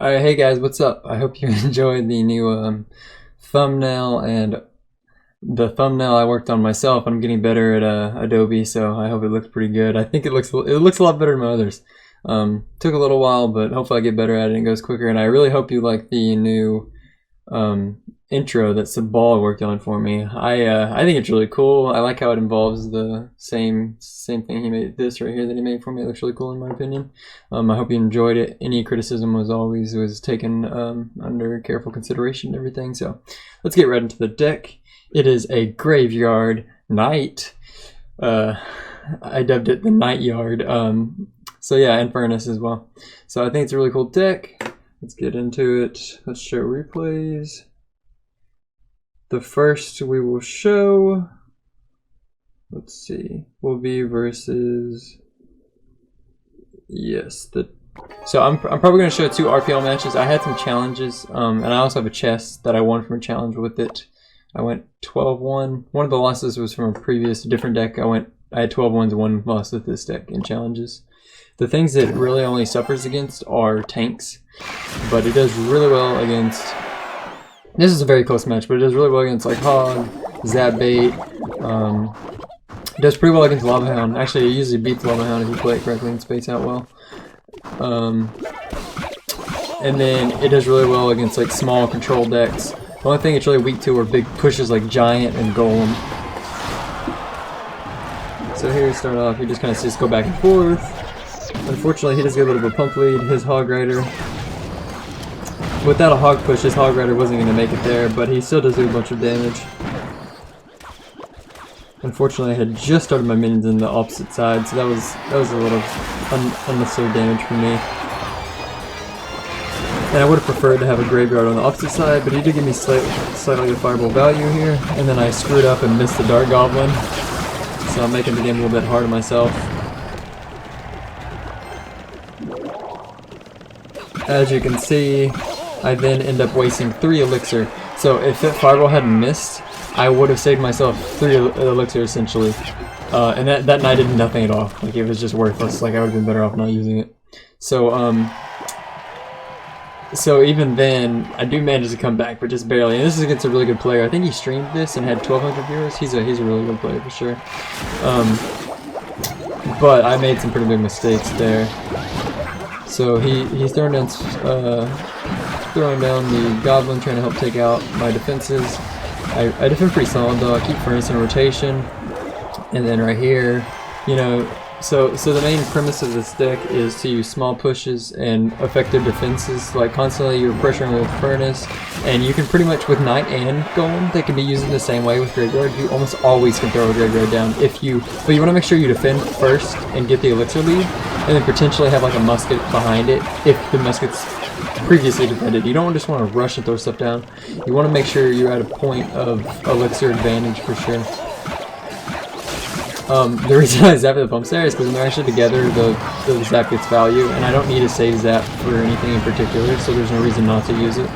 Alright, hey guys, what's up? I hope you enjoyed the new thumbnail, and the thumbnail I worked on myself. I'm getting better at Adobe, so I hope it looks pretty good. I think it looks a lot better than my others. Took a little while, but hopefully I get better at it and it goes quicker. And I really hope you like the new intro that Sabal worked on for me. I think it's really cool. I like how it involves the same thing he made. This right here that he made for me, it looks really cool in my opinion. I hope you enjoyed it. Any criticism was taken under careful consideration and everything. So let's get right into the deck. It is a graveyard knight. I dubbed it the night yard. So yeah, and furnace as well. So I think it's a really cool deck. Let's get into it. Let's show replays. The first we will show, let's see, will be versus, yes, so I'm probably going to show 2 RPL matches. I had some challenges, and I also have a chest that I won from a challenge with it. I went 12-1. One of the losses was from a previous different deck. I had 12 wins and 1 loss with this deck in challenges. The things that it really only suffers against are tanks, but it does really well against, this is a very close match, but it does really well against like Hog, Zap Bait. It does pretty well against Lava Hound. Actually, it usually beats Lava Hound if you play it correctly and space out well. And then it does really well against like small control decks. The only thing it's really weak to are big pushes like Giant and Golem. So here we start off, you just kind of see us go back and forth. Unfortunately, he does get a little bit of pump lead. His Hog Rider, without a Hog push, his Hog Rider wasn't going to make it there, but he still does do a bunch of damage. Unfortunately, I had just started my minions in the opposite side, so that was a little unnecessary damage for me. And I would have preferred to have a graveyard on the opposite side, but he did give me slightly a fireball value here, and then I screwed up and missed the Dark Goblin, so I'm making the game a little bit hard on myself. As you can see, I then end up wasting 3 elixir. So if that fireball hadn't missed, I would have saved myself 3 elixir essentially. And that night did nothing at all. Like, it was just worthless. Like, I would have been better off not using it. So so even then, I do manage to come back, but just barely. And this is against a really good player. I think he streamed this and had 1,200 viewers. He's a really good player for sure. But I made some pretty big mistakes there. So he's throwing down the Goblin, trying to help take out my defenses. I defend pretty solid though. I keep Furnace in rotation, and then right here, you know, so the main premise of this deck is to use small pushes and effective defenses. Like, constantly you're pressuring with Furnace, and you can pretty much, with Knight and Golem, they can be used in the same way with Graveyard. You almost always can throw a Graveyard down but you want to make sure you defend first and get the elixir lead, and then potentially have like a musket behind it if the musket's previously defended. You don't just want to rush and throw stuff down. You want to make sure you're at a point of elixir advantage for sure. The reason I zap the pumps there is because when they're actually together, the zap gets value, and I don't need to save zap for anything in particular, so there's no reason not to use it.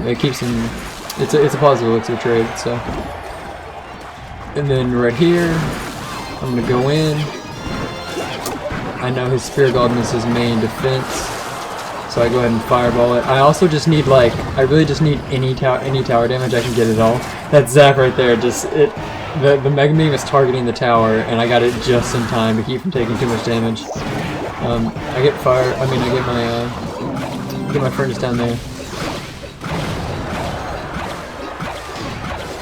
It keeps him, it's a positive elixir trade, so. And then right here, I'm going to go in. I know his Spirit Golem is his main defense, so I go ahead and fireball it. I also just need, like, I really just need any tower damage. I can get it all. That zap right there, the Mega Beam is targeting the tower, and I got it just in time to keep from taking too much damage. I get my Furnace down there.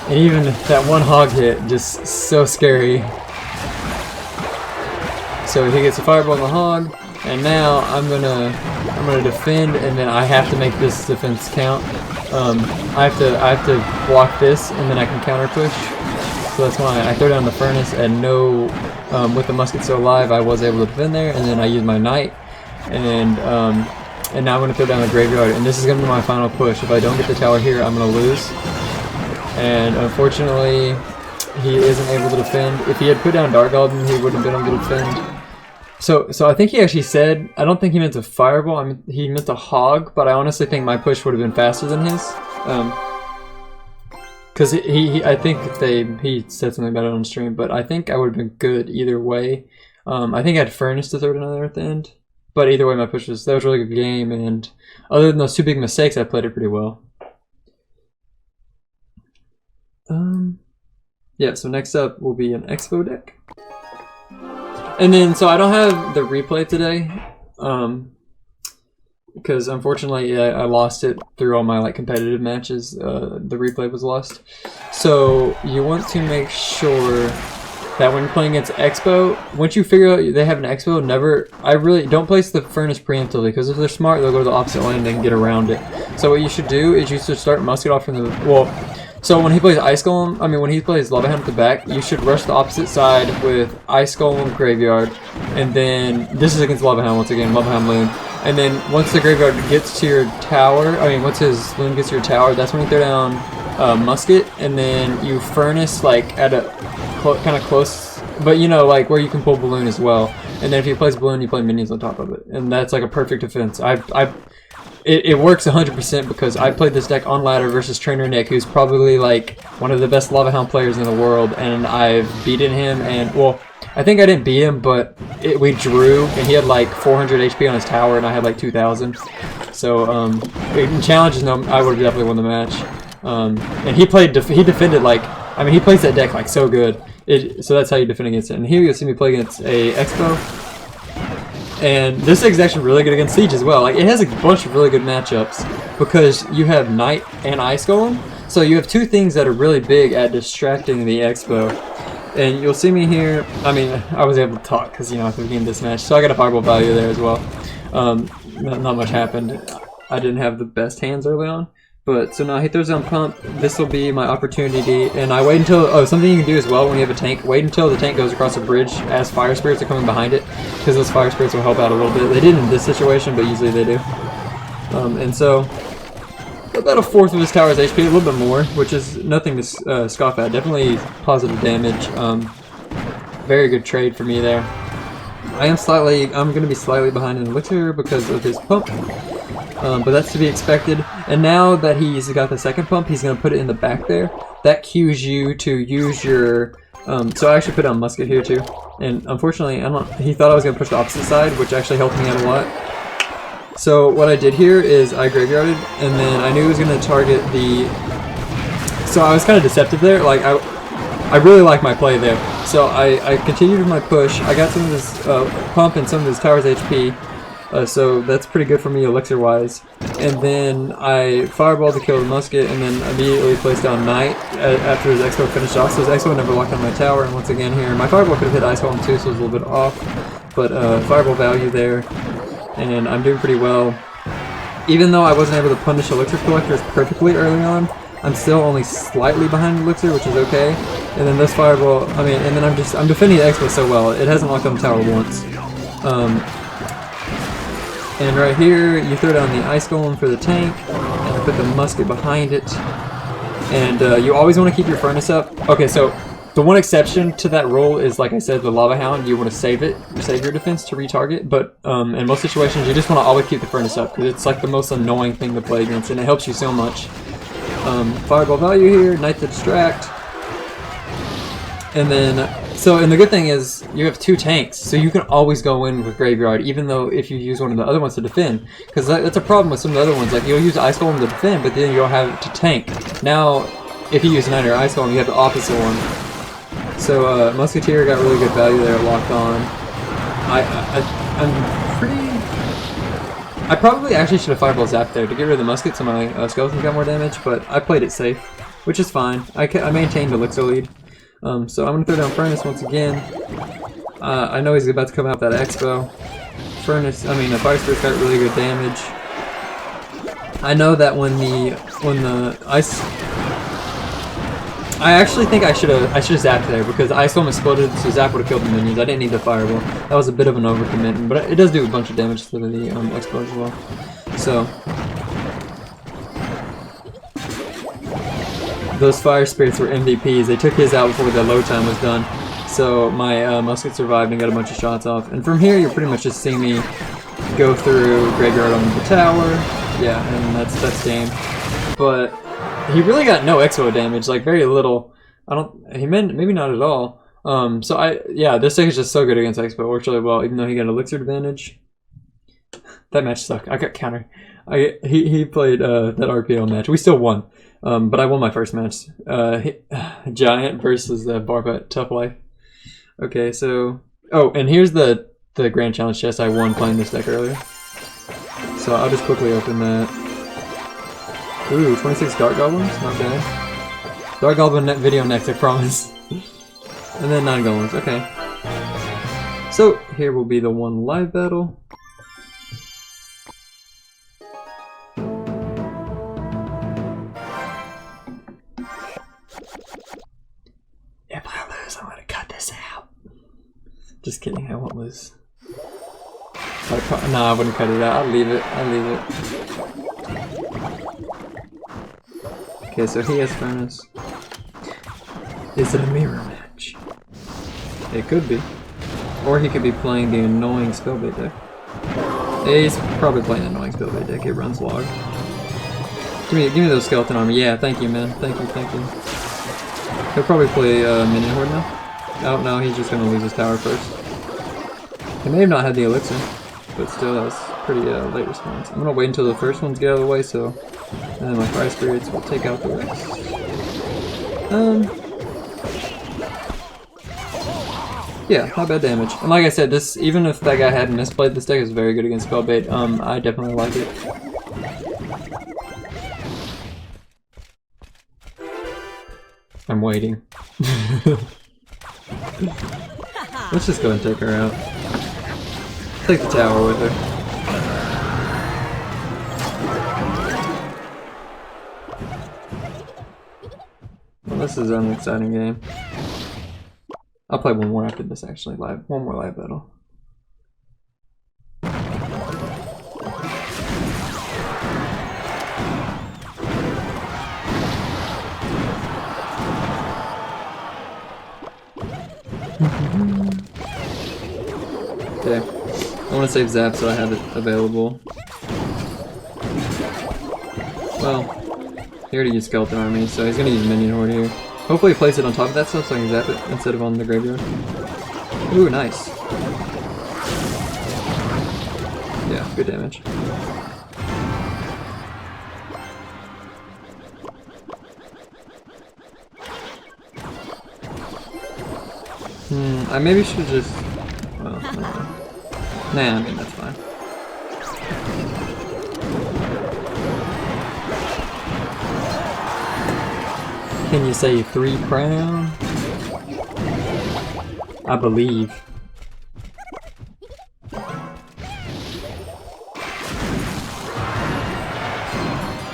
And even that one Hog hit, just so scary. So he gets a fireball on the Hog, and now I'm gonna defend, and then I have to make this defense count. I have to block this, and then I can counter push. So that's why I throw down the Furnace, and with the musket still alive, I was able to defend there, and then I use my Knight, and now I'm gonna throw down the Graveyard, and this is gonna be my final push. If I don't get the tower here, I'm gonna lose. And unfortunately, he isn't able to defend. If he had put down Dark Goblin, he wouldn't have been able to defend. So I think he actually said, I don't think he meant a fireball, I mean, he meant a Hog, but I honestly think my push would have been faster than his. Because I think he said something about it on stream, but I think I would have been good either way. I think I had Furnace to throw it another at the end. But either way, that was a really good game, and other than those two big mistakes, I played it pretty well. Yeah, so next up will be an Expo deck. And then, so I don't have the replay today, because unfortunately I lost it through all my like competitive matches. The replay was lost. So you want to make sure that when you're playing against Expo, once you figure out they have an Expo, I really don't place the furnace preemptively, because if they're smart, they'll go to the opposite lane and they can get around it. So what you should do is you should start musket off from the, well, so when he plays Ice Golem, when he plays Lava Hound at the back, you should rush the opposite side with Ice Golem Graveyard, and then, this is against Lava Hound once again, Lava Hound Loon. And then once the Graveyard gets to your tower, once his Loon gets to your tower, that's when you throw down Musket, and then you Furnace like at a kind of close, but you know, like where you can pull Balloon as well. And then if he plays Balloon, you play minions on top of it, and that's like a perfect defense. It works 100% because I played this deck on ladder versus Trainer Nick, who's probably like one of the best Lava Hound players in the world, and I've beaten him, and well, I think I didn't beat him, but we drew, and he had like 400 HP on his tower, and I had like 2,000. So in challenges, no, I would have definitely won the match. And he defended like, he plays that deck like so good. So that's how you defend against it. And here you'll see me play against a Expo. And this deck is actually really good against Siege as well. Like, it has a bunch of really good matchups because you have Knight and Ice Golem. So you have two things that are really big at distracting the Expo. And you'll see me here, I was able to talk because, you know, at the beginning of this match. So I got a fireball value there as well. Not much happened. I didn't have the best hands early on. But, so now he throws down Pump. This will be my opportunity. And I wait until, something you can do as well when you have a tank. Wait until the tank goes across a bridge as Fire Spirits are coming behind it. Because those Fire Spirits will help out a little bit. They didn't in this situation, but usually they do. And so, about a fourth of his tower's HP, a little bit more, which is nothing to scoff at. Definitely positive damage. Very good trade for me there. I'm going to be slightly behind in Elixir because of his Pump. But that's to be expected. And now that he's got the second Pump, he's going to put it in the back there. That cues you to use your... so I actually put on Musket here too. And unfortunately, he thought I was going to push the opposite side, which actually helped me out a lot. So what I did here is I graveyarded, and then I knew he was going to target the... So I was kind of deceptive there. Like, I really like my play there. So I continued with my push. I got some of his Pump and some of his tower's HP. So that's pretty good for me elixir-wise. And then I fireballed to kill the Musket, and then immediately placed down Knight after his Expo finished off. So his Expo never locked on my tower, and once again here, my fireball could have hit Ice Golem too, so it was a little bit off. But fireball value there, and I'm doing pretty well. Even though I wasn't able to punish Elixir Collectors perfectly early on, I'm still only slightly behind Elixir, which is okay. And then this fireball, and then I'm defending the Expo so well. It hasn't locked on the tower once. And right here, you throw down the Ice Golem for the tank, and I put the Musket behind it. And you always want to keep your Furnace up. Okay, so the one exception to that rule is, like I said, the Lava Hound, you want to save your defense to retarget. But in most situations, you just want to always keep the Furnace up, because it's like the most annoying thing to play against, and it helps you so much. Fireball value here, Knight to distract. And then, and the good thing is, you have two tanks, so you can always go in with Graveyard, even though if you use one of the other ones to defend. Because that's a problem with some of the other ones, like you'll use Ice Golem to defend, but then you'll have it to tank. Now, if you use Knight or Ice Golem, you have the opposite one. So, Musketeer got really good value there, locked on. I probably actually should have Fireball Zap there to get rid of the Musket so my Skeleton got more damage, but I played it safe, which is fine. I maintained Elixir lead. So I'm going to throw down Furnace once again. I know he's about to come out with that Expo. The Fire Spirit got really good damage. I know that when the Ice... I actually think I should have zapped there because Ice Golem exploded, so Zap would have killed the minions. I didn't need the Fireball. That was a bit of an overcommitment, but it does do a bunch of damage to the Expo as well. So... those Fire Spirits were MVPs. They took his out before the load time was done. So my Musket survived and got a bunch of shots off. And from here, you're pretty much just seeing me go through Graveyard on the tower. Yeah, and that's game. But he really got no Exo damage, like very little. Maybe not at all. This deck is just so good against Expo. It works really well, even though he got Elixir advantage. That match sucked. I got countered. He played that RPO match. We still won. But I won my first match. Giant versus Barba Tough Life. Okay, so... Oh, and here's the Grand Challenge chest I won playing this deck earlier. So I'll just quickly open that. Ooh, 26 Dark Goblins? Not bad. Dark Goblin video next, I promise. And then 9 Golems, okay. So, here will be the one live battle. If I lose, I'm gonna cut this out. Just kidding, I won't lose. No, I wouldn't cut it out. I'll leave it. Okay, so he has Furnace. Is it a mirror match? It could be. Or he could be playing the annoying Spellbait deck. Yeah, he's probably playing the annoying Spellbait deck. It runs log. Give me those skeleton armor. Yeah, thank you, man. Thank you. He'll probably play Minion Horde now. Oh no, he's just gonna lose his tower first. He may have not had the elixir, but still, that was pretty late response. I'm gonna wait until the first ones get out of the way, so and then my Fire Spirits will take out the rest. Yeah, not bad damage. And like I said, this even if that guy hadn't misplayed, this deck is very good against Spellbait. I definitely like it. I'm waiting. Let's just go and take her out. Take the tower with her. Well, this is an exciting game. I'll play one more after this, actually. One more live battle. Okay. I want to save Zap so I have it available. Well, he already used Skeleton Army, so he's gonna use Minion Horde here. Hopefully he plays it on top of that stuff so I can zap it instead of on the graveyard. Ooh, nice. Yeah, good damage. I maybe should just... Well, nah, I mean, that's fine. Can you say 3 crown? I believe.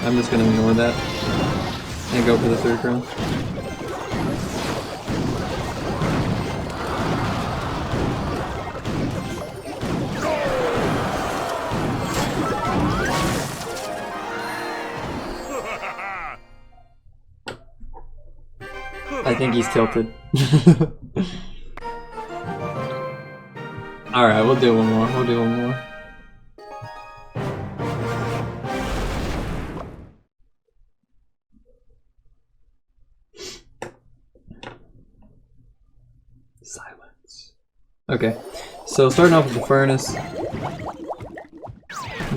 I'm just gonna ignore that and go for the 3 crown. I think he's tilted. Alright, we'll do one more. Silence. Okay, so starting off with the Furnace.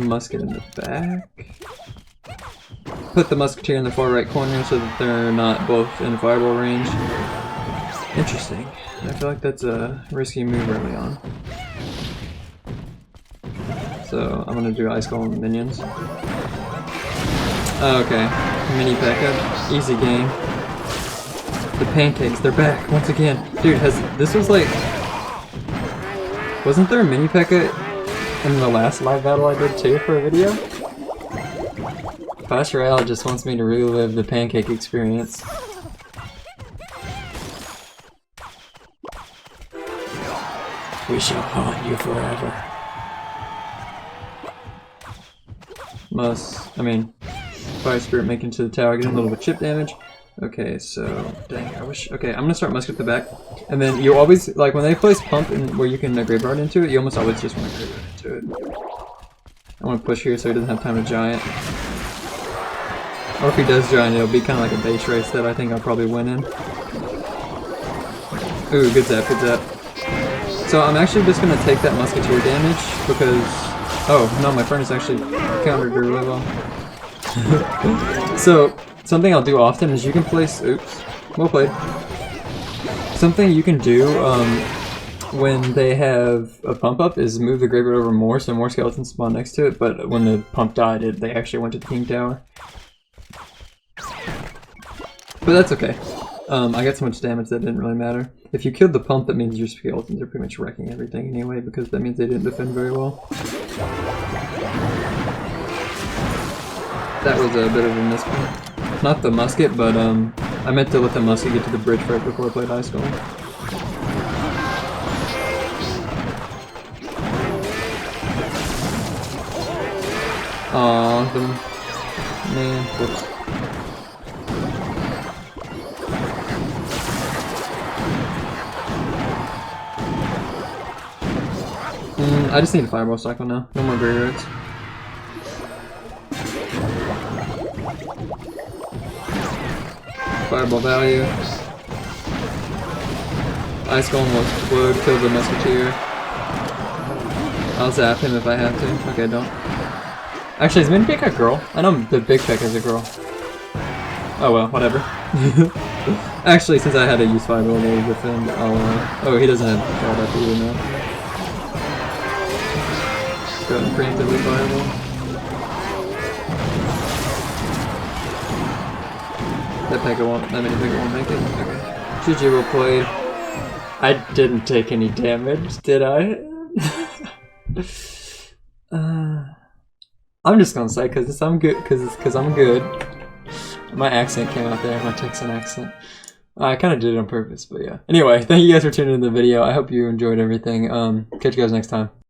Musket in the back. Put the Musketeer in the far right corner so that they're not both in fireball range. Interesting. I feel like that's a risky move early on. So I'm gonna do Ice Golem minions. Okay, mini P.E.K.K.A. Easy game. The pancakes, they're back once again. Dude, this was like... Wasn't there a mini P.E.K.K.A. in the last live battle I did too for a video? Royale just wants me to relive the pancake experience. We shall haunt you forever. Fire Spirit making to the tower, getting a little bit of chip damage. Okay, so, dang, I wish, okay, I'm gonna start Musket at the back. And then you always, like when they place Pump in where you can graveyard into it, you almost always just want to graveyard into it. I want to push here so he doesn't have time to Giant. Or if he does Giant, it'll be kind of like a base race that I think I'll probably win in. Ooh, good zap. So I'm actually just going to take that Musketeer damage because Oh, no, my furnace actually countered really well. So, something I'll do often is you can place... Oops. Well played. Something you can do when they have a pump up is move the graveyard over more, so more skeletons spawn next to it, but when the pump died, they actually went to the king tower. But that's okay. I got so much damage that it didn't really matter. If you killed the pump, that means your skeletons are pretty much wrecking everything anyway, because that means they didn't defend very well. That was a bit of a misplay. Not the musket, but I meant to let the musket get to the bridge right before I played Ice Golem. Aww, man, whoops. I just need a fireball cycle now. No more graveyards. Fireball value. Ice Golem will explode, kill the musketeer. I'll zap him if I have to. Okay, don't. Actually, is Min Pick a girl? I know the Big Pick is a girl. Oh well, whatever. Actually, since I had to use fireball to defend, I'll oh, he doesn't have all that either now. Go ahead and preemptively fireball. That many Pekka won't make it. Okay. GG, well played. I didn't take any damage, did I? I'm just gonna say because I'm good. Because I'm good. My accent came out there, my Texan accent. I kind of did it on purpose, but yeah. Anyway, thank you guys for tuning in the video. I hope you enjoyed everything. Catch you guys next time.